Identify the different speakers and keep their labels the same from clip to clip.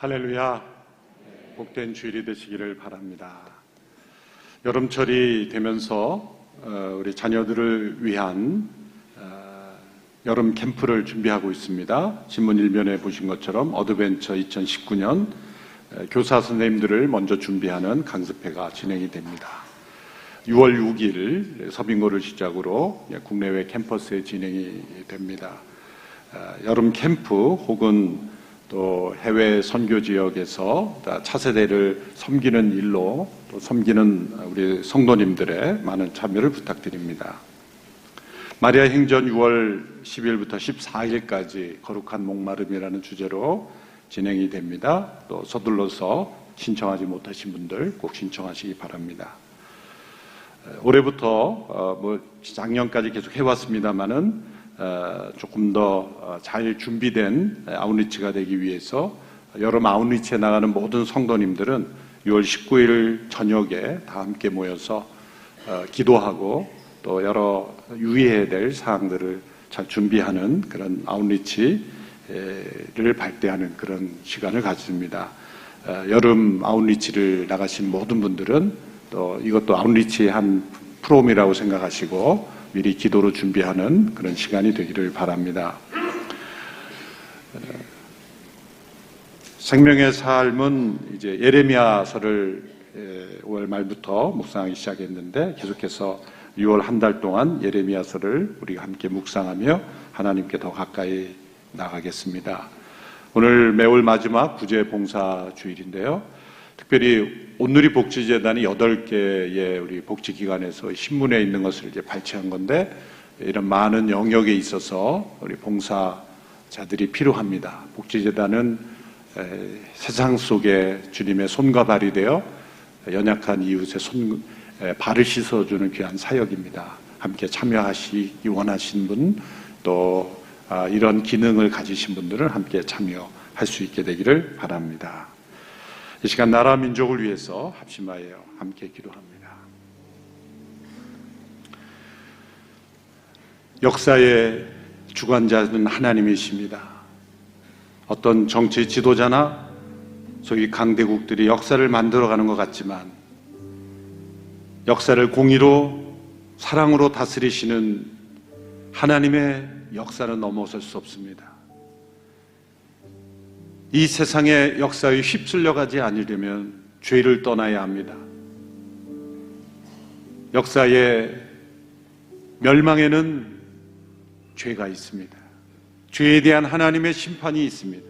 Speaker 1: 할렐루야, 복된 주일이 되시기를 바랍니다. 여름철이 되면서 우리 자녀들을 위한 여름 캠프를 준비하고 있습니다. 신문 일면에 보신 것처럼 어드벤처 2019년 교사 선생님들을 먼저 준비하는 강습회가 진행이 됩니다. 6월 6일 서빙고를 시작으로 국내외 캠퍼스에 진행이 됩니다. 여름 캠프 혹은 또 해외 선교 지역에서 차세대를 섬기는 일로 또 섬기는 우리 성도님들의 많은 참여를 부탁드립니다. 마리아 행전 6월 10일부터 14일까지 거룩한 목마름이라는 주제로 진행이 됩니다. 또 서둘러서 신청하지 못하신 분들 꼭 신청하시기 바랍니다. 올해부터 작년까지 계속 해왔습니다만은 조금 더 잘 준비된 아웃리치가 되기 위해서 여름 아웃리치에 나가는 모든 성도님들은 6월 19일 저녁에 다 함께 모여서 기도하고 또 여러 유의해야 될 사항들을 잘 준비하는 그런 아웃리치를 발대하는 그런 시간을 가집니다. 여름 아웃리치를 나가신 모든 분들은 또 이것도 아웃리치의 한 프롬이라고 생각하시고 미리 기도로 준비하는 그런 시간이 되기를 바랍니다. 생명의 삶은 이제 예레미야서를 5월 말부터 묵상하기 시작했는데 계속해서 6월 한 달 동안 예레미야서를 우리가 함께 묵상하며 하나님께 더 가까이 나가겠습니다. 오늘 매월 마지막 구제 봉사 주일인데요. 특별히 온누리 복지재단이 8개의 우리 복지기관에서 신문에 있는 것을 이제 발췌한 건데 이런 많은 영역에 있어서 우리 봉사자들이 필요합니다. 복지재단은 세상 속에 주님의 손과 발이 되어 연약한 이웃의 발을 씻어주는 귀한 사역입니다. 함께 참여하시기 원하신 분 또 이런 기능을 가지신 분들은 함께 참여할 수 있게 되기를 바랍니다. 이 시간 나라 민족을 위해서 합심하여 함께 기도합니다. 역사의 주관자는 하나님이십니다. 어떤 정치 지도자나 소위 강대국들이 역사를 만들어가는 것 같지만 역사를 공의로 사랑으로 다스리시는 하나님의 역사는 넘어설 수 없습니다. 이 세상의 역사에 휩쓸려가지 않으려면 죄를 떠나야 합니다. 역사의 멸망에는 죄가 있습니다. 죄에 대한 하나님의 심판이 있습니다.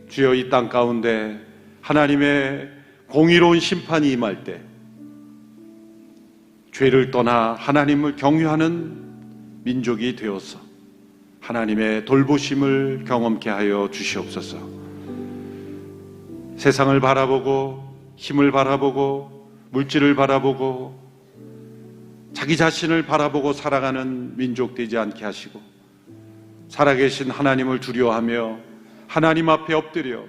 Speaker 1: 주여 이 땅 가운데 하나님의 공의로운 심판이 임할 때 죄를 떠나 하나님을 경유하는 민족이 되어서 하나님의 돌보심을 경험케 하여 주시옵소서. 세상을 바라보고 힘을 바라보고 물질을 바라보고 자기 자신을 바라보고 살아가는 민족 되지 않게 하시고 살아계신 하나님을 두려워하며 하나님 앞에 엎드려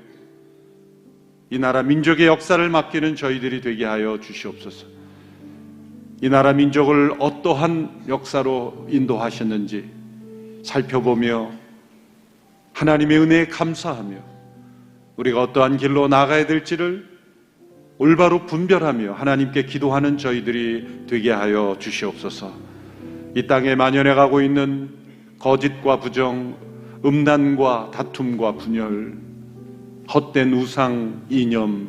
Speaker 1: 이 나라 민족의 역사를 맡기는 저희들이 되게 하여 주시옵소서. 이 나라 민족을 어떠한 역사로 인도하셨는지 살펴보며 하나님의 은혜에 감사하며 우리가 어떠한 길로 나가야 될지를 올바로 분별하며 하나님께 기도하는 저희들이 되게 하여 주시옵소서. 이 땅에 만연해 가고 있는 거짓과 부정, 음란과 다툼과 분열, 헛된 우상, 이념,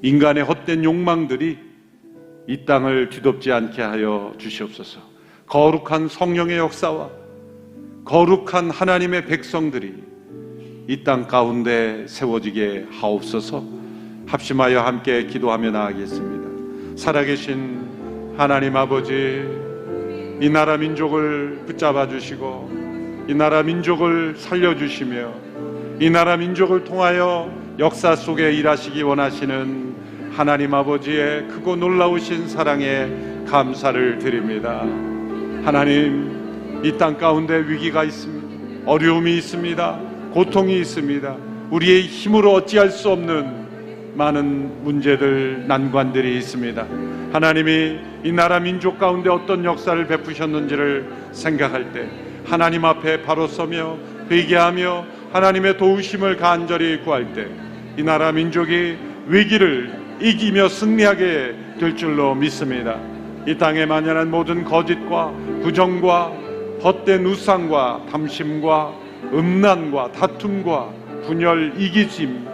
Speaker 1: 인간의 헛된 욕망들이 이 땅을 뒤덮지 않게 하여 주시옵소서. 거룩한 성령의 역사와 거룩한 하나님의 백성들이 이 땅 가운데 세워지게 하옵소서. 합심하여 함께 기도하며 나아가겠습니다. 살아계신 하나님 아버지, 이 나라 민족을 붙잡아 주시고 이 나라 민족을 살려주시며 이 나라 민족을 통하여 역사 속에 일하시기 원하시는 하나님 아버지의 크고 놀라우신 사랑에 감사를 드립니다. 하나님, 이 땅 가운데 위기가 있습니다. 어려움이 있습니다. 고통이 있습니다. 우리의 힘으로 어찌할 수 없는 많은 문제들, 난관들이 있습니다. 하나님이 이 나라 민족 가운데 어떤 역사를 베푸셨는지를 생각할 때 하나님 앞에 바로 서며 회개하며 하나님의 도우심을 간절히 구할 때 이 나라 민족이 위기를 이기며 승리하게 될 줄로 믿습니다. 이 땅에 만연한 모든 거짓과 부정과 헛된 우상과 탐심과 음란과 다툼과 분열, 이기심,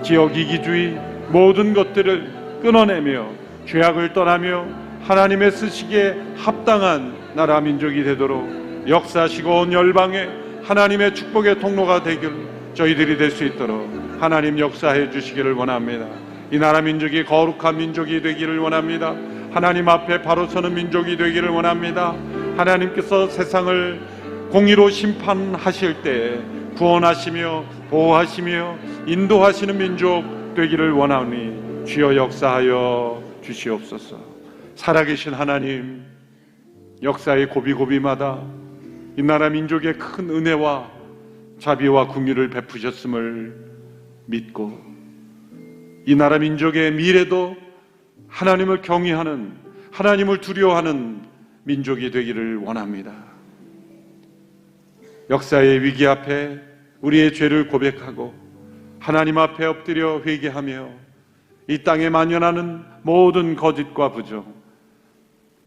Speaker 1: 지역 이기주의 모든 것들을 끊어내며 죄악을 떠나며 하나님의 쓰시기에 합당한 나라 민족이 되도록 역사하시고 온 열방에 하나님의 축복의 통로가 되길 저희들이 될 수 있도록 하나님 역사해 주시기를 원합니다. 이 나라 민족이 거룩한 민족이 되기를 원합니다. 하나님 앞에 바로 서는 민족이 되기를 원합니다. 하나님께서 세상을 공의로 심판하실 때 구원하시며 보호하시며 인도하시는 민족 되기를 원하오니 주여 역사하여 주시옵소서. 살아계신 하나님, 역사의 고비고비마다 이 나라 민족의 큰 은혜와 자비와 긍휼을 베푸셨음을 믿고 이 나라 민족의 미래도 하나님을 경외하는, 하나님을 두려워하는 민족이 되기를 원합니다. 역사의 위기 앞에 우리의 죄를 고백하고 하나님 앞에 엎드려 회개하며 이 땅에 만연하는 모든 거짓과 부정,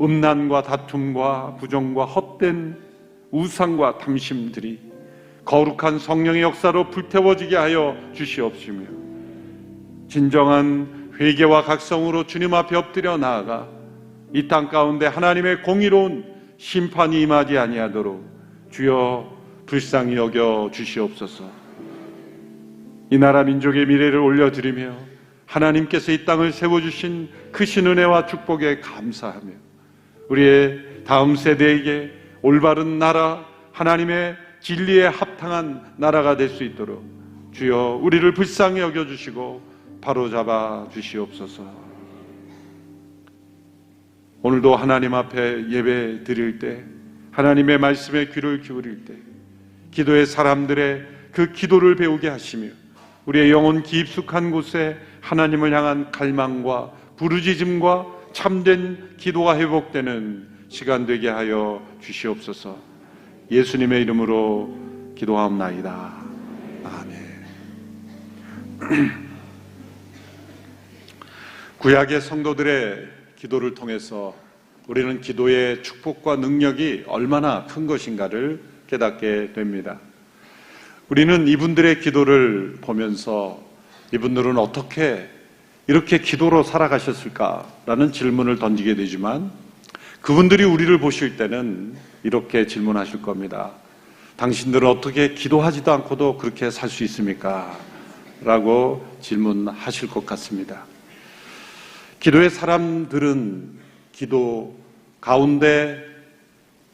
Speaker 1: 음란과 다툼과 부정과 헛된 우상과 탐심들이 거룩한 성령의 역사로 불태워지게 하여 주시옵시며 진정한 회개와 각성으로 주님 앞에 엎드려 나아가 이 땅 가운데 하나님의 공의로운 심판이 임하지 아니하도록 주여 불쌍히 여겨 주시옵소서. 이 나라 민족의 미래를 올려드리며 하나님께서 이 땅을 세워주신 크신 은혜와 축복에 감사하며 우리의 다음 세대에게 올바른 나라, 하나님의 진리에 합당한 나라가 될 수 있도록 주여 우리를 불쌍히 여겨주시고 바로잡아 주시옵소서. 오늘도 하나님 앞에 예배 드릴 때, 하나님의 말씀에 귀를 기울일 때 기도의 사람들의 그 기도를 배우게 하시며 우리의 영혼 깊숙한 곳에 하나님을 향한 갈망과 부르짖음과 참된 기도가 회복되는 시간 되게 하여 주시옵소서. 예수님의 이름으로 기도하옵나이다. 아멘. 구약의 성도들의 기도를 통해서 우리는 기도의 축복과 능력이 얼마나 큰 것인가를 깨닫게 됩니다. 우리는 이분들의 기도를 보면서 이분들은 어떻게 이렇게 기도로 살아가셨을까라는 질문을 던지게 되지만 그분들이 우리를 보실 때는 이렇게 질문하실 겁니다. 당신들은 어떻게 기도하지도 않고도 그렇게 살 수 있습니까? 라고 질문하실 것 같습니다. 기도의 사람들은 기도 가운데,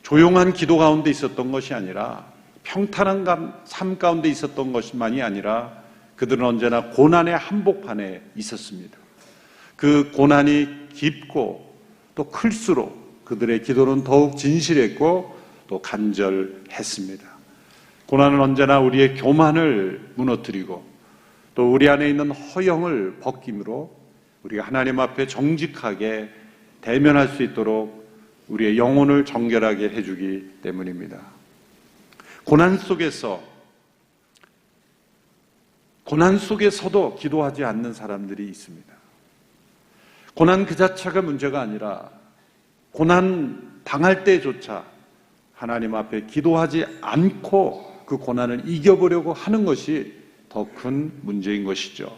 Speaker 1: 조용한 기도 가운데 있었던 것이 아니라 평탄한 삶 가운데 있었던 것만이 아니라 그들은 언제나 고난의 한복판에 있었습니다. 그 고난이 깊고 또 클수록 그들의 기도는 더욱 진실했고 또 간절했습니다. 고난은 언제나 우리의 교만을 무너뜨리고 또 우리 안에 있는 허영을 벗김으로 우리가 하나님 앞에 정직하게 대면할 수 있도록 우리의 영혼을 정결하게 해주기 때문입니다. 고난 속에서도 기도하지 않는 사람들이 있습니다. 고난 그 자체가 문제가 아니라 고난 당할 때조차 하나님 앞에 기도하지 않고 그 고난을 이겨보려고 하는 것이 더 큰 문제인 것이죠.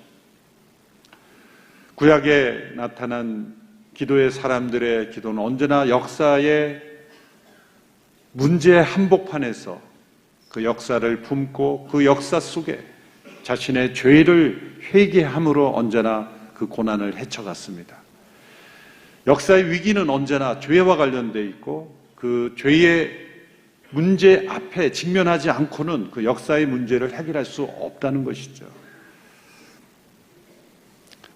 Speaker 1: 구약에 나타난 기도의 사람들의 기도는 언제나 역사의 문제의 한복판에서 그 역사를 품고 그 역사 속에 자신의 죄를 회개함으로 언제나 그 고난을 헤쳐갔습니다. 역사의 위기는 언제나 죄와 관련되어 있고 그 죄의 문제 앞에 직면하지 않고는 그 역사의 문제를 해결할 수 없다는 것이죠.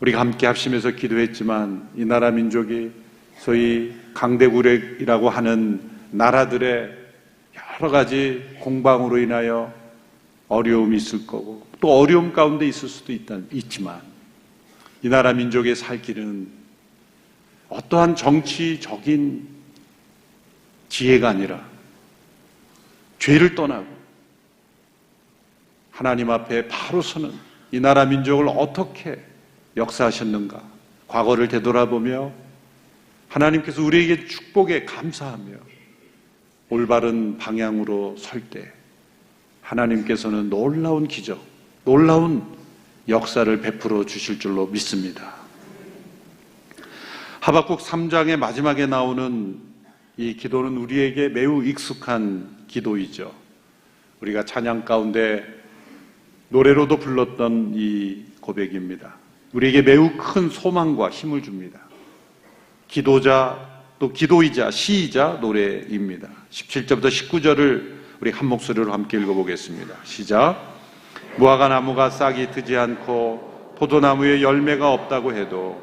Speaker 1: 우리가 함께 합심해서 기도했지만 이 나라 민족이 소위 강대국이라고 하는 나라들의 여러 가지 공방으로 인하여 어려움이 있을 거고 또 어려움 가운데 있을 수도 있지만 이 나라 민족의 살 길은 어떠한 정치적인 지혜가 아니라 죄를 떠나고 하나님 앞에 바로 서는 이 나라 민족을 어떻게 역사하셨는가, 과거를 되돌아보며 하나님께서 우리에게 축복에 감사하며 올바른 방향으로 설 때 하나님께서는 놀라운 기적, 놀라운 역사를 베풀어 주실 줄로 믿습니다. 하박국 3장의 마지막에 나오는 이 기도는 우리에게 매우 익숙한 기도이죠. 우리가 찬양 가운데 노래로도 불렀던 이 고백입니다. 우리에게 매우 큰 소망과 힘을 줍니다. 기도자, 또 기도이자 시이자 노래입니다. 17절부터 19절을 우리 한 목소리로 함께 읽어보겠습니다. 시작. 무화과 나무가 싹이 트지 않고 포도나무에 열매가 없다고 해도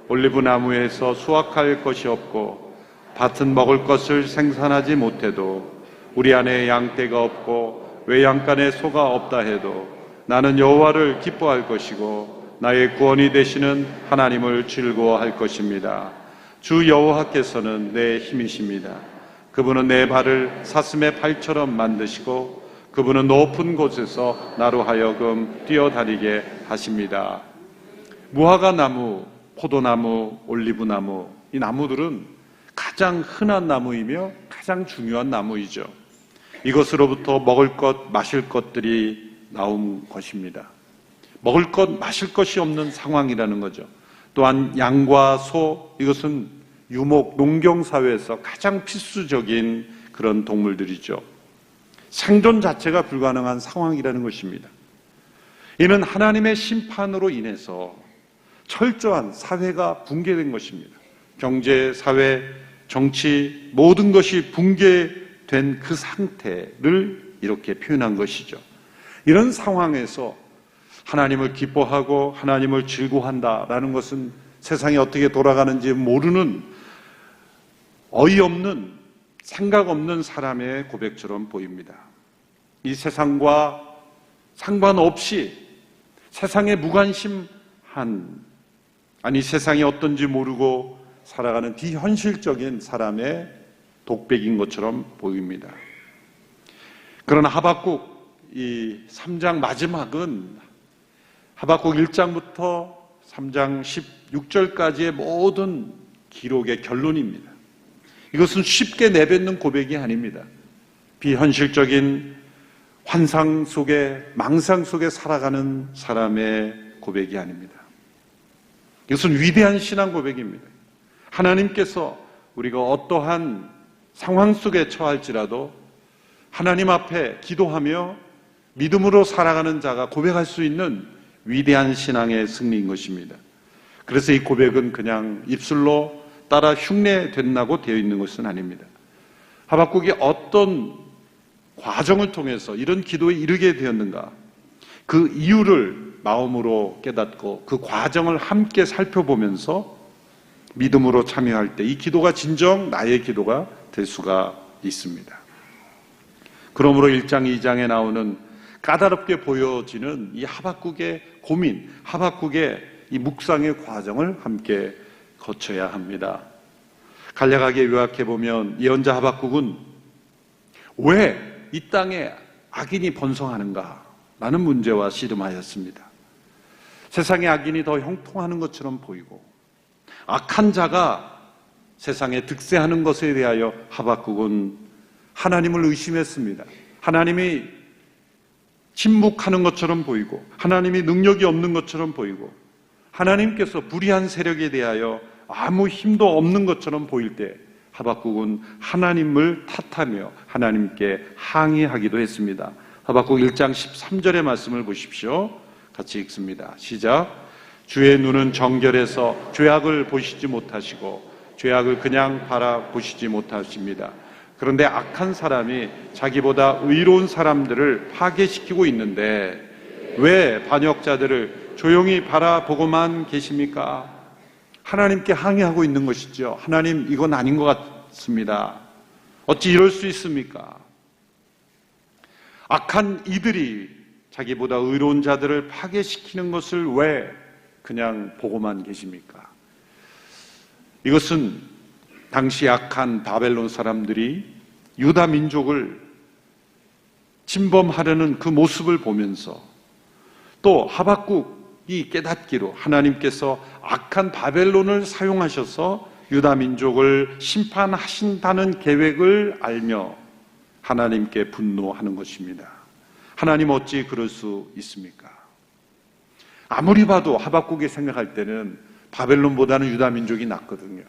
Speaker 1: 올리브 나무에서 수확할 것이 없고 밭은 먹을 것을 생산하지 못해도 우리 안에 양떼가 없고 외양간에 소가 없다 해도 나는 여호와를 기뻐할 것이고 나의 구원이 되시는 하나님을 즐거워할 것입니다. 주 여호와께서는 내 힘이십니다. 그분은 내 발을 사슴의 발처럼 만드시고 그분은 높은 곳에서 나로 하여금 뛰어다니게 하십니다. 무화과 나무, 포도나무, 올리브나무, 이 나무들은 가장 흔한 나무이며 가장 중요한 나무이죠. 이것으로부터 먹을 것, 마실 것들이 나온 것입니다. 먹을 것, 마실 것이 없는 상황이라는 거죠. 또한 양과 소, 이것은 유목, 농경사회에서 가장 필수적인 그런 동물들이죠. 생존 자체가 불가능한 상황이라는 것입니다. 이는 하나님의 심판으로 인해서 철저한 사회가 붕괴된 것입니다. 경제, 사회, 정치, 모든 것이 붕괴된 그 상태를 이렇게 표현한 것이죠. 이런 상황에서 하나님을 기뻐하고 하나님을 즐거워한다라는 것은 세상이 어떻게 돌아가는지 모르는 어이없는, 생각 없는 사람의 고백처럼 보입니다. 이 세상과 상관없이 세상에 무관심한, 아니 세상이 어떤지 모르고 살아가는 비현실적인 사람의 독백인 것처럼 보입니다. 그러나 하박국 이 3장 마지막은 하박국 1장부터 3장 16절까지의 모든 기록의 결론입니다. 이것은 쉽게 내뱉는 고백이 아닙니다. 비현실적인 환상 속에, 망상 속에 살아가는 사람의 고백이 아닙니다. 이것은 위대한 신앙 고백입니다. 하나님께서 우리가 어떠한 상황 속에 처할지라도 하나님 앞에 기도하며 믿음으로 살아가는 자가 고백할 수 있는 위대한 신앙의 승리인 것입니다. 그래서 이 고백은 그냥 입술로 따라 흉내된다고 되어 있는 것은 아닙니다. 하박국이 어떤 과정을 통해서 이런 기도에 이르게 되었는가, 그 이유를 마음으로 깨닫고 그 과정을 함께 살펴보면서 믿음으로 참여할 때 이 기도가 진정 나의 기도가 될 수가 있습니다. 그러므로 1장, 2장에 나오는 까다롭게 보여지는 이 하박국의 고민, 하박국의 이 묵상의 과정을 함께 거쳐야 합니다. 간략하게 요약해보면 예언자 하박국은 왜 이 땅에 악인이 번성하는가 라는 문제와 씨름하였습니다. 세상에 악인이 더 형통하는 것처럼 보이고 악한 자가 세상에 득세하는 것에 대하여 하박국은 하나님을 의심했습니다. 하나님이 침묵하는 것처럼 보이고 하나님이 능력이 없는 것처럼 보이고 하나님께서 불의한 세력에 대하여 아무 힘도 없는 것처럼 보일 때 하박국은 하나님을 탓하며 하나님께 항의하기도 했습니다. 하박국 1장 13절의 말씀을 보십시오. 같이 읽습니다. 시작. 주의 눈은 정결해서 죄악을 보시지 못하시고 죄악을 그냥 바라보시지 못하십니다. 그런데 악한 사람이 자기보다 의로운 사람들을 파괴시키고 있는데 왜 반역자들을 조용히 바라보고만 계십니까? 하나님께 항의하고 있는 것이죠. 하나님, 이건 아닌 것 같습니다. 어찌 이럴 수 있습니까? 악한 이들이 자기보다 의로운 자들을 파괴시키는 것을 왜 그냥 보고만 계십니까? 이것은 당시 악한 바벨론 사람들이 유다 민족을 침범하려는 그 모습을 보면서 또 하박국이 깨닫기로 하나님께서 악한 바벨론을 사용하셔서 유다 민족을 심판하신다는 계획을 알며 하나님께 분노하는 것입니다. 하나님 어찌 그럴 수 있습니까? 아무리 봐도 하박국이 생각할 때는 바벨론보다는 유다 민족이 낫거든요.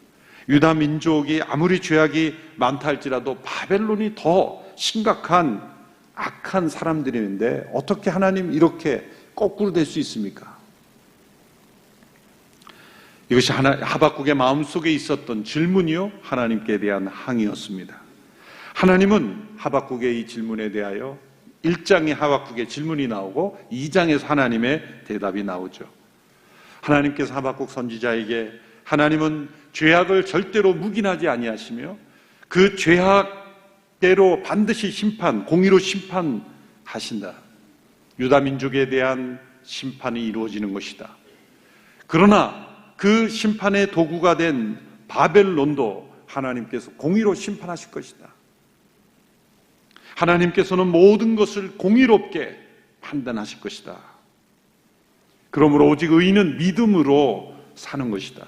Speaker 1: 유다 민족이 아무리 죄악이 많다 할지라도 바벨론이 더 심각한 악한 사람들인데 어떻게 하나님 이렇게 거꾸로 될 수 있습니까? 이것이 하박국의 마음속에 있었던 질문이요, 하나님께 대한 항의였습니다. 하나님은 하박국의 이 질문에 대하여 1장에 하박국의 질문이 나오고 2장에서 하나님의 대답이 나오죠. 하나님께서 하박국 선지자에게 하나님은 죄악을 절대로 묵인하지 아니하시며 그 죄악대로 반드시 공의로 심판하신다. 유다 민족에 대한 심판이 이루어지는 것이다. 그러나 그 심판의 도구가 된 바벨론도 하나님께서 공의로 심판하실 것이다. 하나님께서는 모든 것을 공의롭게 판단하실 것이다. 그러므로 오직 의인은 믿음으로 사는 것이다.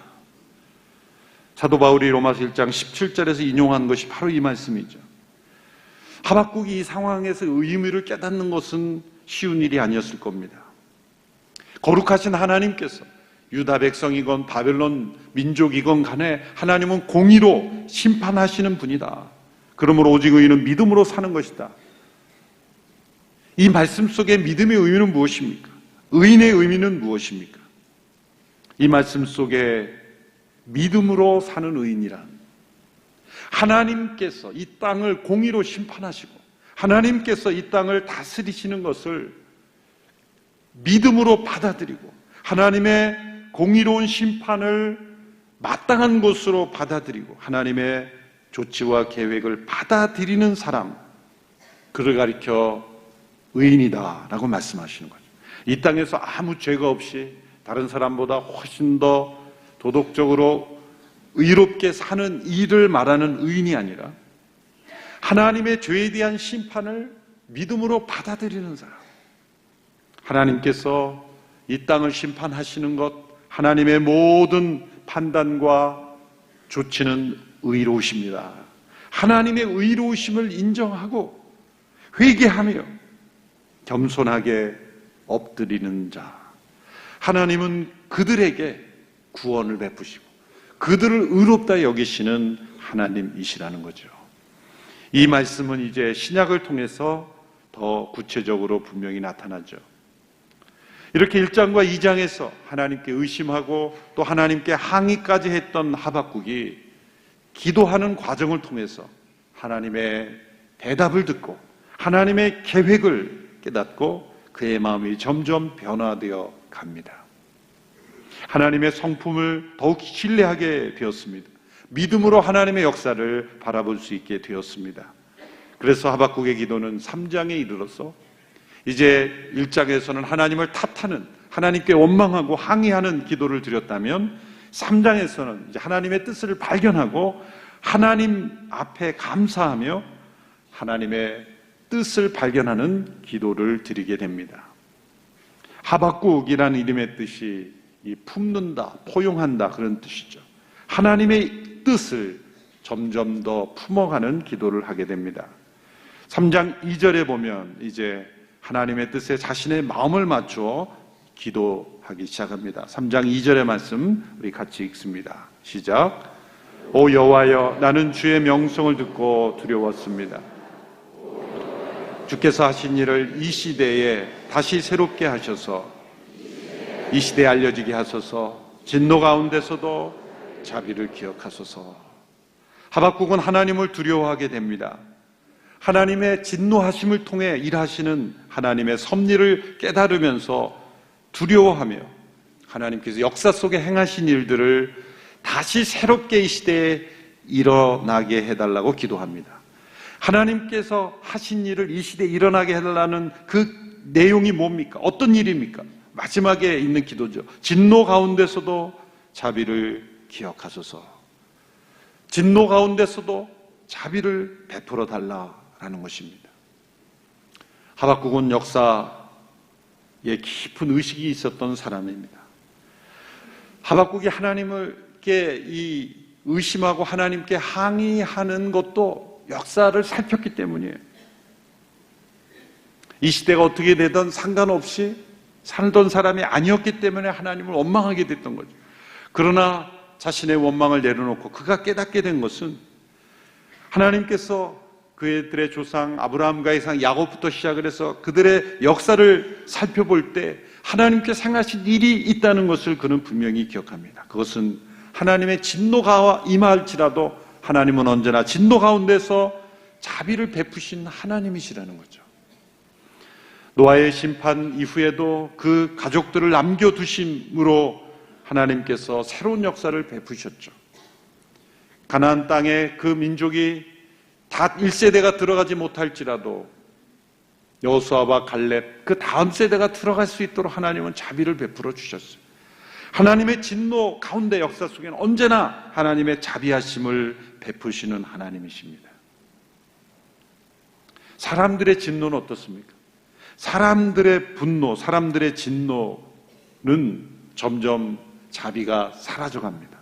Speaker 1: 사도 바울이 로마서 1장 17절에서 인용한 것이 바로 이 말씀이죠. 하박국이 이 상황에서 의미를 깨닫는 것은 쉬운 일이 아니었을 겁니다. 거룩하신 하나님께서 유다 백성이건 바벨론 민족이건 간에 하나님은 공의로 심판하시는 분이다. 그러므로 오직 의인은 믿음으로 사는 것이다. 이 말씀 속에 믿음의 의미는 무엇입니까? 의인의 의미는 무엇입니까? 이 말씀 속에 믿음으로 사는 의인이란 하나님께서 이 땅을 공의로 심판하시고 하나님께서 이 땅을 다스리시는 것을 믿음으로 받아들이고 하나님의 공의로운 심판을 마땅한 것으로 받아들이고 하나님의 조치와 계획을 받아들이는 사람, 그를 가리켜 의인이다라고 말씀하시는 거죠. 이 땅에서 아무 죄가 없이 다른 사람보다 훨씬 더 도덕적으로 의롭게 사는 일을 말하는 의인이 아니라 하나님의 죄에 대한 심판을 믿음으로 받아들이는 사람. 하나님께서 이 땅을 심판하시는 것, 하나님의 모든 판단과 조치는 의로우십니다. 하나님의 의로우심을 인정하고 회개하며 겸손하게 엎드리는 자. 하나님은 그들에게 구원을 베푸시고 그들을 의롭다 여기시는 하나님이시라는 거죠. 이 말씀은 이제 신약을 통해서 더 구체적으로 분명히 나타나죠. 이렇게 1장과 2장에서 하나님께 의심하고 또 하나님께 항의까지 했던 하박국이 기도하는 과정을 통해서 하나님의 대답을 듣고 하나님의 계획을 깨닫고 그의 마음이 점점 변화되어 갑니다. 하나님의 성품을 더욱 신뢰하게 되었습니다. 믿음으로 하나님의 역사를 바라볼 수 있게 되었습니다. 그래서 하박국의 기도는 3장에 이르러서 이제 1장에서는 하나님을 탓하는, 하나님께 원망하고 항의하는 기도를 드렸다면 3장에서는 이제 하나님의 뜻을 발견하고 하나님 앞에 감사하며 하나님의 뜻을 발견하는 기도를 드리게 됩니다. 하박국이라는 이름의 뜻이 이 품는다, 포용한다 그런 뜻이죠. 하나님의 뜻을 점점 더 품어가는 기도를 하게 됩니다. 3장 2절에 보면 이제 하나님의 뜻에 자신의 마음을 맞추어 기도하기 시작합니다. 3장 2절의 말씀 우리 같이 읽습니다. 시작. 오 여호와여, 나는 주의 명성을 듣고 두려웠습니다. 주께서 하신 일을 이 시대에 다시 새롭게 하셔서 이 시대에 알려지게 하소서. 진노 가운데서도 자비를 기억하소서. 하박국은 하나님을 두려워하게 됩니다. 하나님의 진노하심을 통해 일하시는 하나님의 섭리를 깨달으면서 두려워하며 하나님께서 역사 속에 행하신 일들을 다시 새롭게 이 시대에 일어나게 해달라고 기도합니다. 하나님께서 하신 일을 이 시대에 일어나게 해달라는 그 내용이 뭡니까? 어떤 일입니까? 마지막에 있는 기도죠. 진노 가운데서도 자비를 기억하소서. 진노 가운데서도 자비를 베풀어 달라라는 것입니다. 하박국은 역사에 깊은 의식이 있었던 사람입니다. 하박국이 하나님께 이 의심하고 하나님께 항의하는 것도 역사를 살폈기 때문이에요. 이 시대가 어떻게 되든 상관없이 살던 사람이 아니었기 때문에 하나님을 원망하게 됐던 거죠. 그러나 자신의 원망을 내려놓고 그가 깨닫게 된 것은 하나님께서 그들의 조상 아브라함과 이삭, 야곱부터 시작을 해서 그들의 역사를 살펴볼 때 하나님께서 행하신 일이 있다는 것을 그는 분명히 기억합니다. 그것은 하나님의 진노가 임할지라도 하나님은 언제나 진노 가운데서 자비를 베푸신 하나님이시라는 거죠. 노아의 심판 이후에도 그 가족들을 남겨두심으로 하나님께서 새로운 역사를 베푸셨죠. 가나안 땅에 그 민족이 다 1세대가 들어가지 못할지라도 여호수아와 갈렙 그 다음 세대가 들어갈 수 있도록 하나님은 자비를 베풀어 주셨어요. 하나님의 진노 가운데 역사 속에는 언제나 하나님의 자비하심을 베푸시는 하나님이십니다. 사람들의 진노는 어떻습니까? 사람들의 분노, 사람들의 진노는 점점 자비가 사라져갑니다.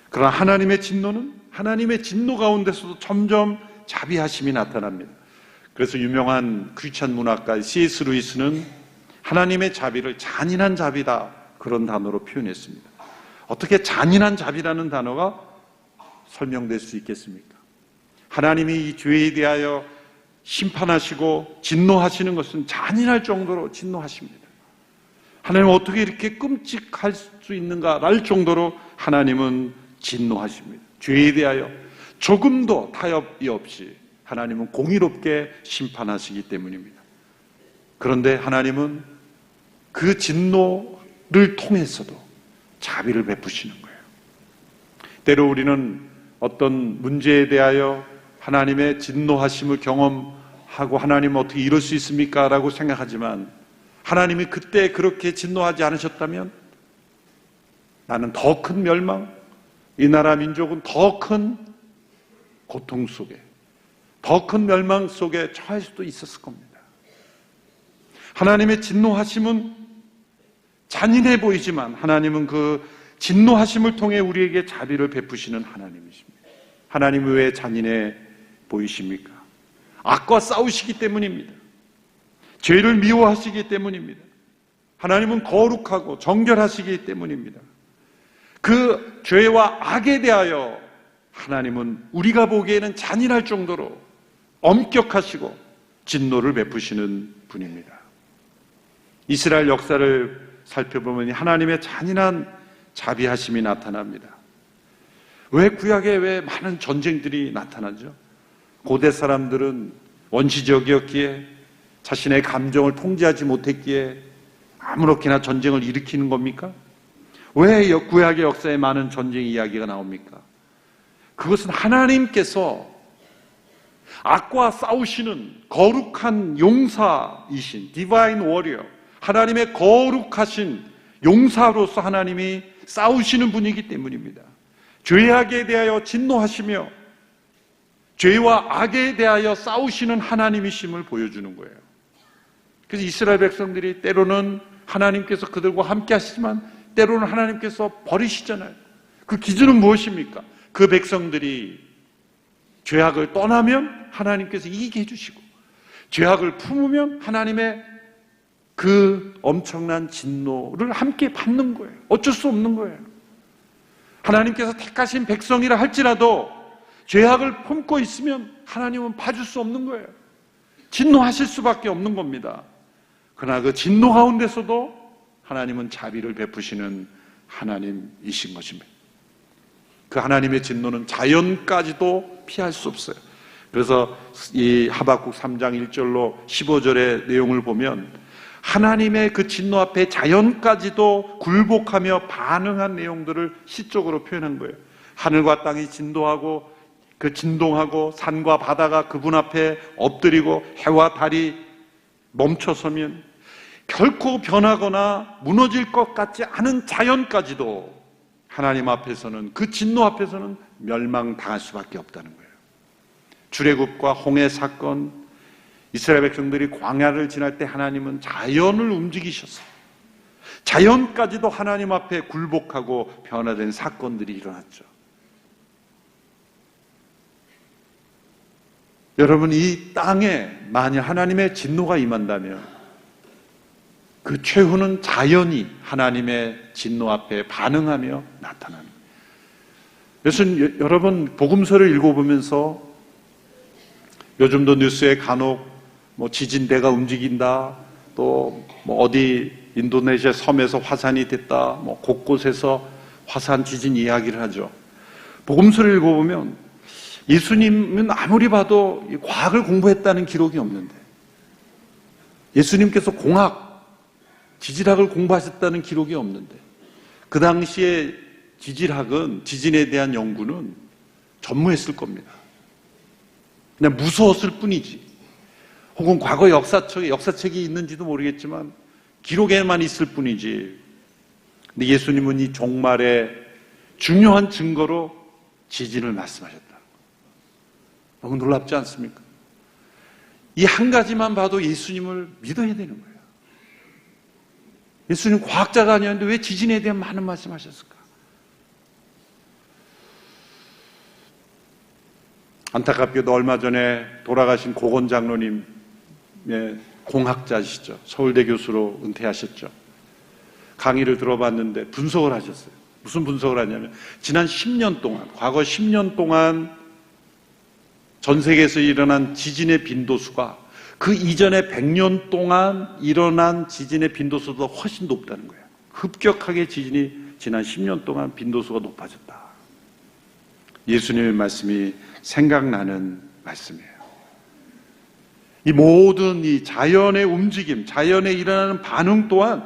Speaker 1: 그러나 하나님의 진노는 하나님의 진노 가운데서도 점점 자비하심이 나타납니다. 그래서 유명한 크리스찬 문학가 C.S. 루이스는 하나님의 자비를 잔인한 자비다 그런 단어로 표현했습니다. 어떻게 잔인한 자비라는 단어가 설명될 수 있겠습니까? 하나님이 이 죄에 대하여 심판하시고 진노하시는 것은 잔인할 정도로 진노하십니다. 하나님은 어떻게 이렇게 끔찍할 수 있는가랄 정도로 하나님은 진노하십니다. 죄에 대하여 조금도 타협이 없이 하나님은 공의롭게 심판하시기 때문입니다. 그런데 하나님은 그 진노를 통해서도 자비를 베푸시는 거예요. 때로 우리는 어떤 문제에 대하여 하나님의 진노하심을 경험하고 하나님은 어떻게 이럴 수 있습니까? 라고 생각하지만 하나님이 그때 그렇게 진노하지 않으셨다면 나는 더 큰 멸망, 이 나라 민족은 더 큰 고통 속에, 더 큰 멸망 속에 처할 수도 있었을 겁니다. 하나님의 진노하심은 잔인해 보이지만 하나님은 그 진노하심을 통해 우리에게 자비를 베푸시는 하나님이십니다. 하나님이 왜 잔인해 보이십니까? 악과 싸우시기 때문입니다. 죄를 미워하시기 때문입니다. 하나님은 거룩하고 정결하시기 때문입니다. 그 죄와 악에 대하여 하나님은 우리가 보기에는 잔인할 정도로 엄격하시고 진노를 베푸시는 분입니다. 이스라엘 역사를 살펴보면 하나님의 잔인한 자비하심이 나타납니다. 왜 구약에 왜 많은 전쟁들이 나타나죠? 고대 사람들은 원시적이었기에 자신의 감정을 통제하지 못했기에 아무렇게나 전쟁을 일으키는 겁니까? 왜 구약의 역사에 많은 전쟁 이야기가 나옵니까? 그것은 하나님께서 악과 싸우시는 거룩한 용사이신 디바인 워리어, 하나님의 거룩하신 용사로서 하나님이 싸우시는 분이기 때문입니다. 죄악에 대하여 진노하시며 죄와 악에 대하여 싸우시는 하나님이심을 보여주는 거예요. 그래서 이스라엘 백성들이 때로는 하나님께서 그들과 함께 하시지만 때로는 하나님께서 버리시잖아요. 그 기준은 무엇입니까? 그 백성들이 죄악을 떠나면 하나님께서 이기게 해주시고 죄악을 품으면 하나님의 그 엄청난 진노를 함께 받는 거예요. 어쩔 수 없는 거예요. 하나님께서 택하신 백성이라 할지라도 죄악을 품고 있으면 하나님은 봐줄 수 없는 거예요. 진노하실 수밖에 없는 겁니다. 그러나 그 진노 가운데서도 하나님은 자비를 베푸시는 하나님이신 것입니다. 그 하나님의 진노는 자연까지도 피할 수 없어요. 그래서 이 하박국 3장 1절로 15절의 내용을 보면 하나님의 그 진노 앞에 자연까지도 굴복하며 반응한 내용들을 시적으로 표현한 거예요. 하늘과 땅이 진동하고 산과 바다가 그분 앞에 엎드리고 해와 달이 멈춰서면 결코 변하거나 무너질 것 같지 않은 자연까지도 하나님 앞에서는 그 진노 앞에서는 멸망당할 수밖에 없다는 거예요. 출애굽과 홍해 사건, 이스라엘 백성들이 광야를 지날 때 하나님은 자연을 움직이셨어요. 자연까지도 하나님 앞에 굴복하고 변화된 사건들이 일어났죠. 여러분, 이 땅에 만일 하나님의 진노가 임한다면 그 최후는 자연이 하나님의 진노 앞에 반응하며 나타나는 거예요. 그래서 여러분, 복음서를 읽어보면서 요즘도 뉴스에 간혹 지진대가 움직인다, 또 어디 인도네시아 섬에서 화산이 됐다, 곳곳에서 화산 지진 이야기를 하죠. 복음서를 읽어보면 예수님은 아무리 봐도 과학을 공부했다는 기록이 없는데, 예수님께서 공학, 지질학을 공부하셨다는 기록이 없는데, 그 당시에 지질학은, 지진에 대한 연구는 전무했을 겁니다. 그냥 무서웠을 뿐이지, 혹은 과거 역사책이 있는지도 모르겠지만 기록에만 있을 뿐이지. 근데 예수님은 이 종말의 중요한 증거로 지진을 말씀하셨다. 너무 놀랍지 않습니까? 이 한 가지만 봐도 예수님을 믿어야 되는 거예요. 예수님 과학자가 아니었는데 왜 지진에 대한 많은 말씀하셨을까? 안타깝게도 얼마 전에 돌아가신 고건 장로님의 공학자시죠. 서울대 교수로 은퇴하셨죠. 강의를 들어봤는데 분석을 하셨어요. 무슨 분석을 하냐면 지난 10년 동안, 과거 10년 동안 전 세계에서 일어난 지진의 빈도수가 그 이전에 100년 동안 일어난 지진의 빈도수보다 훨씬 높다는 거예요. 급격하게 지진이 지난 10년 동안 빈도수가 높아졌다. 예수님의 말씀이 생각나는 말씀이에요. 이 모든 이 자연의 움직임, 자연에 일어나는 반응 또한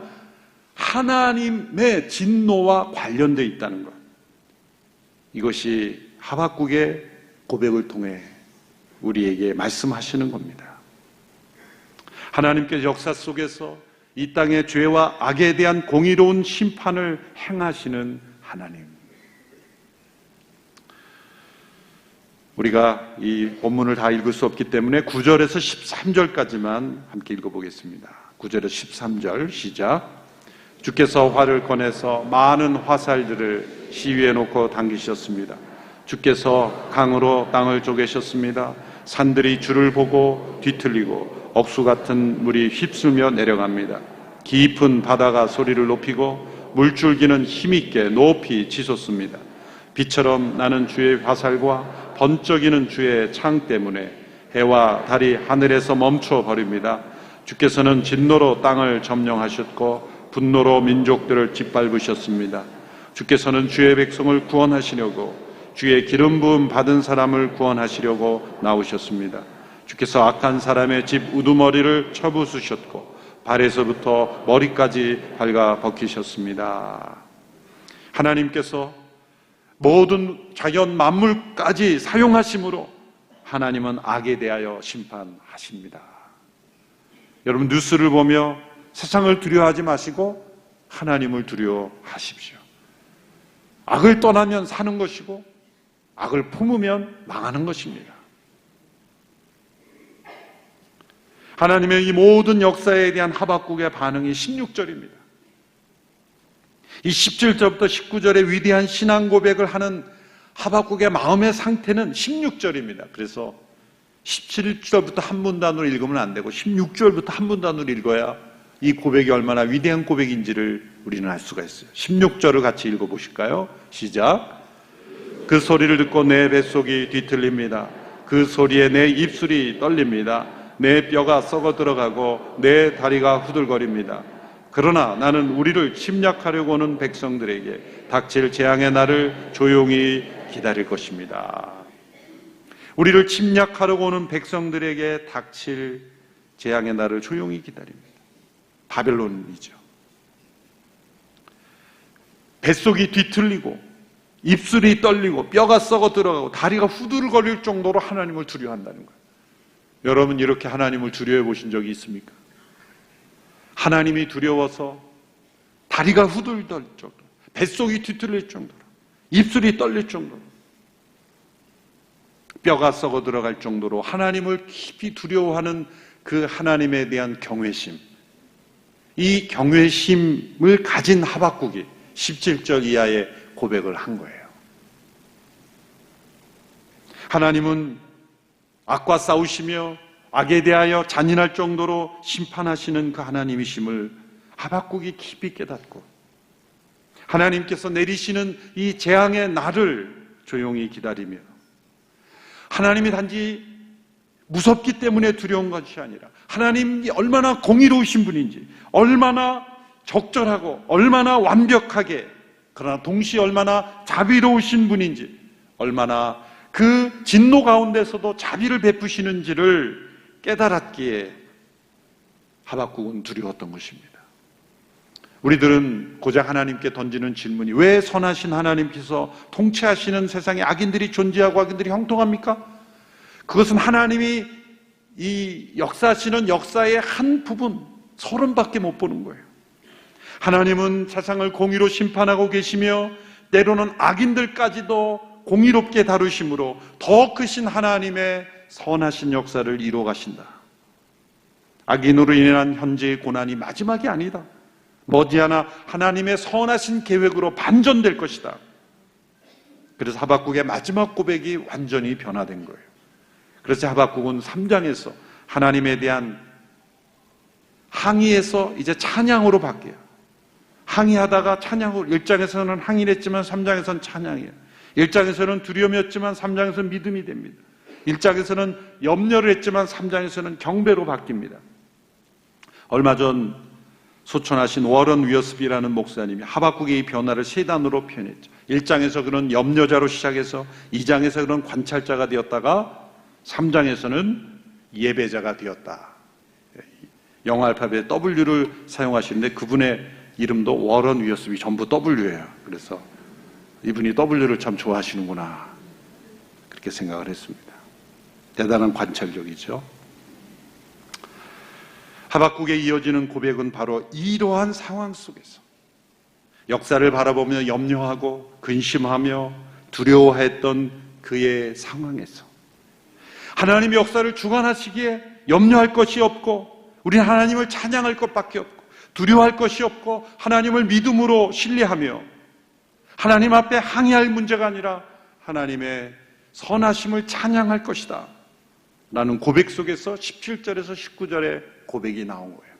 Speaker 1: 하나님의 진노와 관련되어 있다는 것. 이것이 하박국의 고백을 통해 우리에게 말씀하시는 겁니다. 하나님께서 역사 속에서 이 땅의 죄와 악에 대한 공의로운 심판을 행하시는 하나님. 우리가 이 본문을 다 읽을 수 없기 때문에 9절에서 13절까지만 함께 읽어보겠습니다. 9절에서 13절 시작. 주께서 활을 꺼내서 많은 화살들을 시위에 놓고 당기셨습니다. 주께서 강으로 땅을 쪼개셨습니다. 산들이 주를 보고 뒤틀리고 억수 같은 물이 휩쓸며 내려갑니다. 깊은 바다가 소리를 높이고 물줄기는 힘있게 높이 치솟습니다. 비처럼 나는 주의 화살과 번쩍이는 주의 창 때문에 해와 달이 하늘에서 멈춰 버립니다. 주께서는 진노로 땅을 점령하셨고 분노로 민족들을 짓밟으셨습니다. 주께서는 주의 백성을 구원하시려고 주의 기름 부음 받은 사람을 구원하시려고 나오셨습니다. 주께서 악한 사람의 집 우두머리를 쳐부수셨고 발에서부터 머리까지 갉아 벗기셨습니다. 하나님께서 모든 자연 만물까지 사용하심으로 하나님은 악에 대하여 심판하십니다. 여러분, 뉴스를 보며 세상을 두려워하지 마시고 하나님을 두려워하십시오. 악을 떠나면 사는 것이고 악을 품으면 망하는 것입니다. 하나님의 이 모든 역사에 대한 하박국의 반응이 16절입니다. 이 17절부터 19절의 위대한 신앙 고백을 하는 하박국의 마음의 상태는 16절입니다. 그래서 17절부터 한 문단으로 읽으면 안 되고 16절부터 한 문단으로 읽어야 이 고백이 얼마나 위대한 고백인지를 우리는 알 수가 있어요. 16절을 같이 읽어보실까요? 시작. 그 소리를 듣고 내 뱃속이 뒤틀립니다. 그 소리에 내 입술이 떨립니다. 내 뼈가 썩어 들어가고 내 다리가 후들거립니다. 그러나 나는 우리를 침략하려고 오는 백성들에게 닥칠 재앙의 날을 조용히 기다릴 것입니다. 우리를 침략하려고 오는 백성들에게 닥칠 재앙의 날을 조용히 기다립니다. 바벨론이죠. 뱃속이 뒤틀리고 입술이 떨리고 뼈가 썩어 들어가고 다리가 후들거릴 정도로 하나님을 두려워한다는 거예요. 여러분, 이렇게 하나님을 두려워해 보신 적이 있습니까? 하나님이 두려워서 다리가 후들떨 정도로, 뱃속이 뒤틀릴 정도로, 입술이 떨릴 정도로, 뼈가 썩어 들어갈 정도로 하나님을 깊이 두려워하는 그 하나님에 대한 경외심, 이 경외심을 가진 하박국이 17절 이하의 고백을 한 거예요. 하나님은 악과 싸우시며 악에 대하여 잔인할 정도로 심판하시는 그 하나님이심을 하박국이 깊이 깨닫고 하나님께서 내리시는 이 재앙의 날을 조용히 기다리며 하나님이 단지 무섭기 때문에 두려운 것이 아니라 하나님이 얼마나 공의로우신 분인지, 얼마나 적절하고 얼마나 완벽하게, 그러나 동시에 얼마나 자비로우신 분인지, 얼마나 그 진노 가운데서도 자비를 베푸시는지를 깨달았기에 하박국은 두려웠던 것입니다. 우리들은 고작 하나님께 던지는 질문이, 왜 선하신 하나님께서 통치하시는 세상에 악인들이 존재하고 악인들이 형통합니까? 그것은 하나님이 이 역사하시는 역사의 한 부분, 서론밖에 못 보는 거예요. 하나님은 세상을 공의로 심판하고 계시며 때로는 악인들까지도 공의롭게 다루심으로 더 크신 하나님의 선하신 역사를 이루어 가신다. 악인으로 인한 현재의 고난이 마지막이 아니다. 머지않아 하나님의 선하신 계획으로 반전될 것이다. 그래서 하박국의 마지막 고백이 완전히 변화된 거예요. 그래서 하박국은 3장에서 하나님에 대한 항의에서 이제 찬양으로 바뀌어요. 항의하다가 찬양으로, 1장에서는 항의를 했지만 3장에서는 찬양이에요. 1장에서는 두려움이었지만 3장에서는 믿음이 됩니다. 1장에서는 염려를 했지만 3장에서는 경배로 바뀝니다. 얼마 전 소천하신 워런 위어스비라는 목사님이 하박국의 이 변화를 세 단어로 표현했죠. 1장에서 그런 염려자로 시작해서 2장에서 그런 관찰자가 되었다가 3장에서는 예배자가 되었다. 영어 알파벳 W를 사용하시는데 그분의 이름도 워런 위어스비, 전부 W예요. 그래서 이분이 W를 참 좋아하시는구나, 그렇게 생각을 했습니다. 대단한 관찰력이죠. 하박국에 이어지는 고백은 바로 이러한 상황 속에서 역사를 바라보며 염려하고 근심하며 두려워했던 그의 상황에서 하나님의 역사를 주관하시기에 염려할 것이 없고 우리는 하나님을 찬양할 것밖에 없고 두려워할 것이 없고 하나님을 믿음으로 신뢰하며 하나님 앞에 항의할 문제가 아니라 하나님의 선하심을 찬양할 것이다 라는 고백 속에서 17절에서 19절의 고백이 나온 거예요.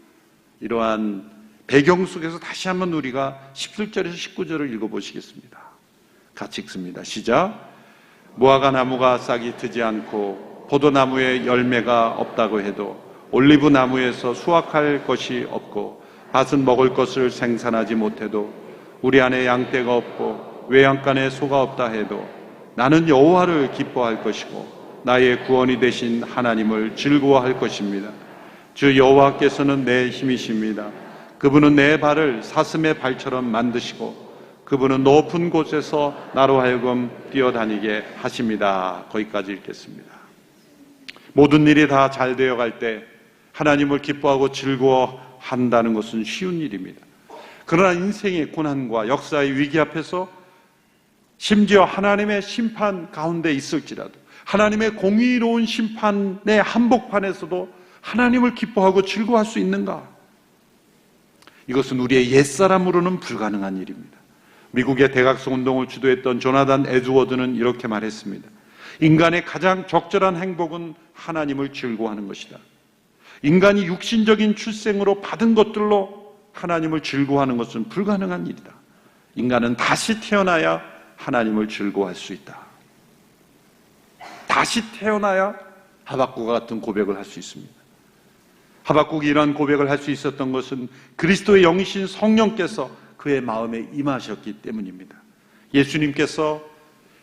Speaker 1: 이러한 배경 속에서 다시 한번 우리가 17절에서 19절을 읽어보시겠습니다. 같이 읽습니다. 시작. 무화과 나무가 싹이 트지 않고 포도나무에 열매가 없다고 해도 올리브 나무에서 수확할 것이 없고 밭은 먹을 것을 생산하지 못해도 우리 안에 양떼가 없고 외양간에 소가 없다 해도 나는 여호와를 기뻐할 것이고 나의 구원이 되신 하나님을 즐거워할 것입니다. 주 여호와께서는 내 힘이십니다. 그분은 내 발을 사슴의 발처럼 만드시고 그분은 높은 곳에서 나로 하여금 뛰어다니게 하십니다. 거기까지 읽겠습니다. 모든 일이 다 잘 되어갈 때 하나님을 기뻐하고 즐거워한다는 것은 쉬운 일입니다. 그러나 인생의 고난과 역사의 위기 앞에서 심지어 하나님의 심판 가운데 있을지라도 하나님의 공의로운 심판의 한복판에서도 하나님을 기뻐하고 즐거워할 수 있는가? 이것은 우리의 옛사람으로는 불가능한 일입니다. 미국의 대각성 운동을 주도했던 조나단 에드워드는 이렇게 말했습니다. 인간의 가장 적절한 행복은 하나님을 즐거워하는 것이다. 인간이 육신적인 출생으로 받은 것들로 하나님을 즐거워하는 것은 불가능한 일이다. 인간은 다시 태어나야 하나님을 즐거워할 수 있다. 다시 태어나야 하박국과 같은 고백을 할 수 있습니다. 하박국이 이러한 고백을 할 수 있었던 것은 그리스도의 영이신 성령께서 그의 마음에 임하셨기 때문입니다. 예수님께서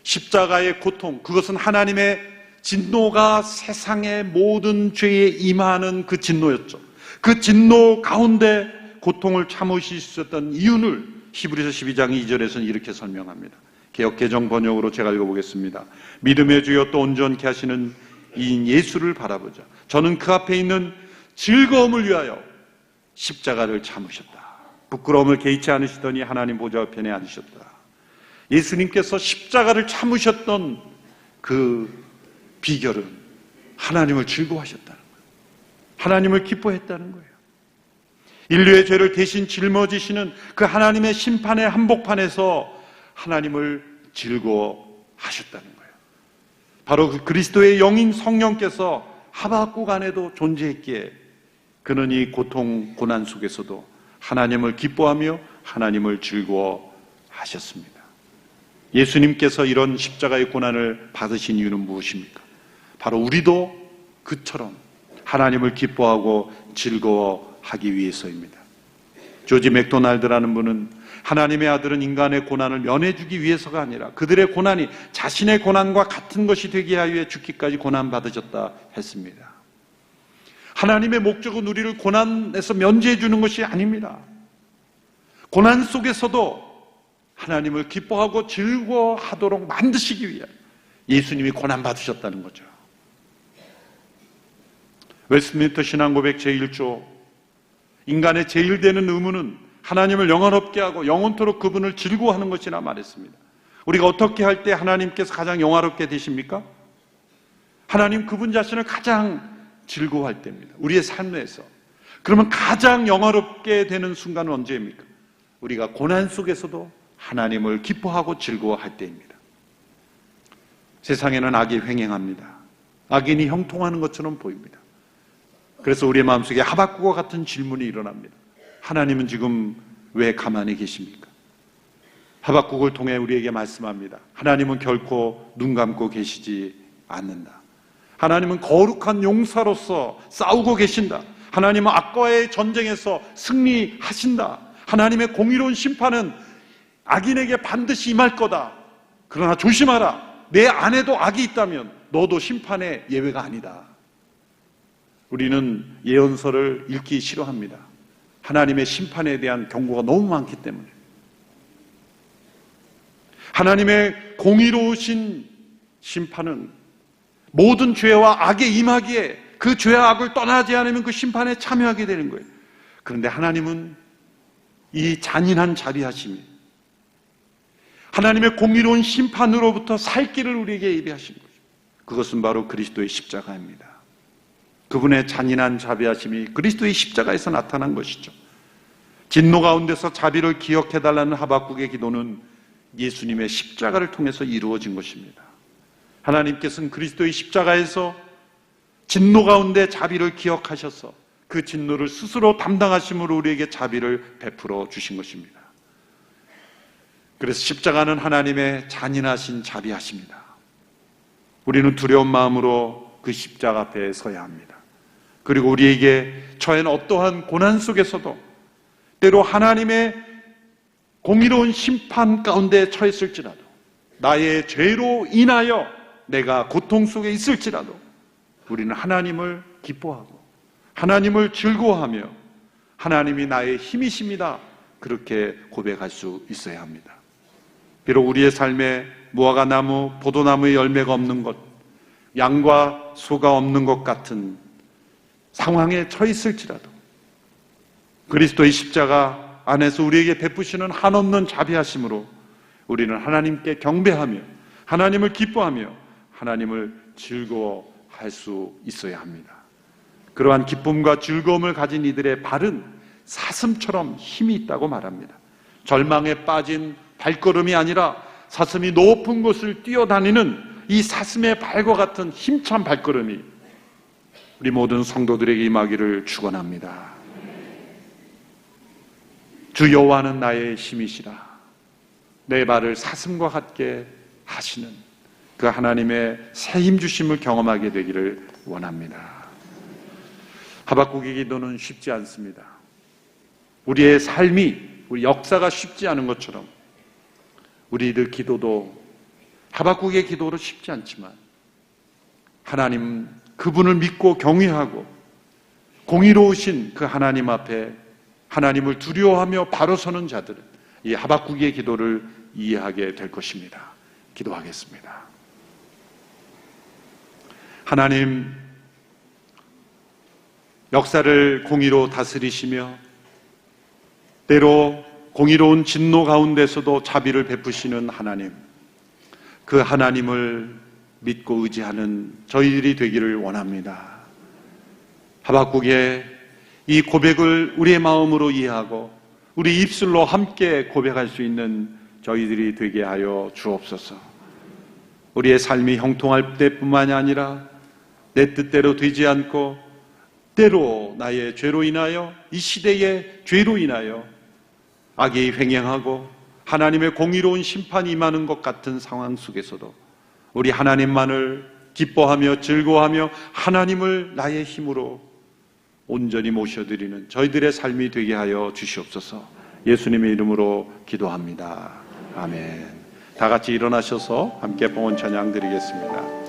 Speaker 1: 십자가의 고통, 그것은 하나님의 진노가 세상의 모든 죄에 임하는 그 진노였죠. 그 진노 가운데 고통을 참으실 수 있었던 이유를 히브리서 12장 2절에서는 이렇게 설명합니다. 개역개정 번역으로 제가 읽어보겠습니다. 믿음의 주여 또 온전케 하시는 이인 예수를 바라보자. 저는 그 앞에 있는 즐거움을 위하여 십자가를 참으셨다. 부끄러움을 개의치 않으시더니 하나님 보좌 우편에 앉으셨다. 예수님께서 십자가를 참으셨던 그 비결은 하나님을 즐거워하셨다는 거예요. 하나님을 기뻐했다는 거예요. 인류의 죄를 대신 짊어지시는 그 하나님의 심판의 한복판에서 하나님을 즐거워하셨다는 거예요. 바로 그 그리스도의 영인 성령께서 하박국 안에도 존재했기에 그는 이 고통, 고난 속에서도 하나님을 기뻐하며 하나님을 즐거워하셨습니다. 예수님께서 이런 십자가의 고난을 받으신 이유는 무엇입니까? 바로 우리도 그처럼 하나님을 기뻐하고 즐거워하기 위해서입니다. 조지 맥도날드라는 분은 하나님의 아들은 인간의 고난을 면해주기 위해서가 아니라 그들의 고난이 자신의 고난과 같은 것이 되게 하여 죽기까지 고난받으셨다 했습니다. 하나님의 목적은 우리를 고난에서 면제해 주는 것이 아닙니다. 고난 속에서도 하나님을 기뻐하고 즐거워하도록 만드시기 위해 예수님이 고난받으셨다는 거죠. 웨스트민스터 신앙고백 제1조, 인간의 제일 되는 의무는 하나님을 영원롭게 하고 영원토록 그분을 즐거워하는 것이라 말했습니다. 우리가 어떻게 할 때 하나님께서 가장 영화롭게 되십니까? 하나님 그분 자신을 가장 즐거워할 때입니다. 우리의 삶에서. 그러면 가장 영화롭게 되는 순간은 언제입니까? 우리가 고난 속에서도 하나님을 기뻐하고 즐거워할 때입니다. 세상에는 악이 횡행합니다. 악인이 형통하는 것처럼 보입니다. 그래서 우리의 마음속에 하박국과 같은 질문이 일어납니다. 하나님은 지금 왜 가만히 계십니까? 하박국을 통해 우리에게 말씀합니다. 하나님은 결코 눈 감고 계시지 않는다. 하나님은 거룩한 용사로서 싸우고 계신다. 하나님은 악과의 전쟁에서 승리하신다. 하나님의 공의로운 심판은 악인에게 반드시 임할 거다. 그러나 조심하라. 내 안에도 악이 있다면 너도 심판의 예외가 아니다. 우리는 예언서를 읽기 싫어합니다. 하나님의 심판에 대한 경고가 너무 많기 때문에. 하나님의 공의로우신 심판은 모든 죄와 악에 임하기에 그 죄와 악을 떠나지 않으면 그 심판에 참여하게 되는 거예요. 그런데 하나님은 이 잔인한 자비하심이 하나님의 공의로운 심판으로부터 살 길을 우리에게 예비하신 거죠. 그것은 바로 그리스도의 십자가입니다. 그분의 잔인한 자비하심이 그리스도의 십자가에서 나타난 것이죠. 진노 가운데서 자비를 기억해달라는 하박국의 기도는 예수님의 십자가를 통해서 이루어진 것입니다. 하나님께서는 그리스도의 십자가에서 진노 가운데 자비를 기억하셔서 그 진노를 스스로 담당하심으로 우리에게 자비를 베풀어 주신 것입니다. 그래서 십자가는 하나님의 잔인하신 자비하십니다. 우리는 두려운 마음으로 그 십자가 앞에 서야 합니다. 그리고 우리에게 처한 어떠한 고난 속에서도 때로 하나님의 공의로운 심판 가운데 처했을지라도 나의 죄로 인하여 내가 고통 속에 있을지라도 우리는 하나님을 기뻐하고 하나님을 즐거워하며 하나님이 나의 힘이십니다. 그렇게 고백할 수 있어야 합니다. 비록 우리의 삶에 무화과 나무, 포도나무의 열매가 없는 것, 양과 소가 없는 것 같은 상황에 처했을지라도 그리스도의 십자가 안에서 우리에게 베푸시는 한없는 자비하심으로 우리는 하나님께 경배하며 하나님을 기뻐하며 하나님을 즐거워할 수 있어야 합니다. 그러한 기쁨과 즐거움을 가진 이들의 발은 사슴처럼 힘이 있다고 말합니다. 절망에 빠진 발걸음이 아니라 사슴이 높은 곳을 뛰어다니는 이 사슴의 발과 같은 힘찬 발걸음이 우리 모든 성도들에게 임하기를 축원합니다. 주 여호와는 나의 힘이시라. 내 발을 사슴과 같게 하시는 그 하나님의 새 힘 주심을 경험하게 되기를 원합니다. 하박국의 기도는 쉽지 않습니다. 우리의 삶이, 우리 역사가 쉽지 않은 것처럼 우리들 기도도 하박국의 기도로 쉽지 않지만 하나님 그분을 믿고 경외하고 공의로우신 그 하나님 앞에 하나님을 두려워하며 바로 서는 자들은 이 하박국의 기도를 이해하게 될 것입니다. 기도하겠습니다. 하나님, 역사를 공의로 다스리시며 때로 공의로운 진노 가운데서도 자비를 베푸시는 하나님, 그 하나님을 믿고 의지하는 저희들이 되기를 원합니다. 하박국의 이 고백을 우리의 마음으로 이해하고 우리 입술로 함께 고백할 수 있는 저희들이 되게 하여 주옵소서. 우리의 삶이 형통할 때뿐만이 아니라 내 뜻대로 되지 않고 때로 나의 죄로 인하여, 이 시대의 죄로 인하여 악이 횡행하고 하나님의 공의로운 심판이 임하는 것 같은 상황 속에서도 우리 하나님만을 기뻐하며 즐거워하며 하나님을 나의 힘으로 온전히 모셔드리는 저희들의 삶이 되게 하여 주시옵소서. 예수님의 이름으로 기도합니다. 아멘. 다 같이 일어나셔서 함께 봉헌 찬양 드리겠습니다.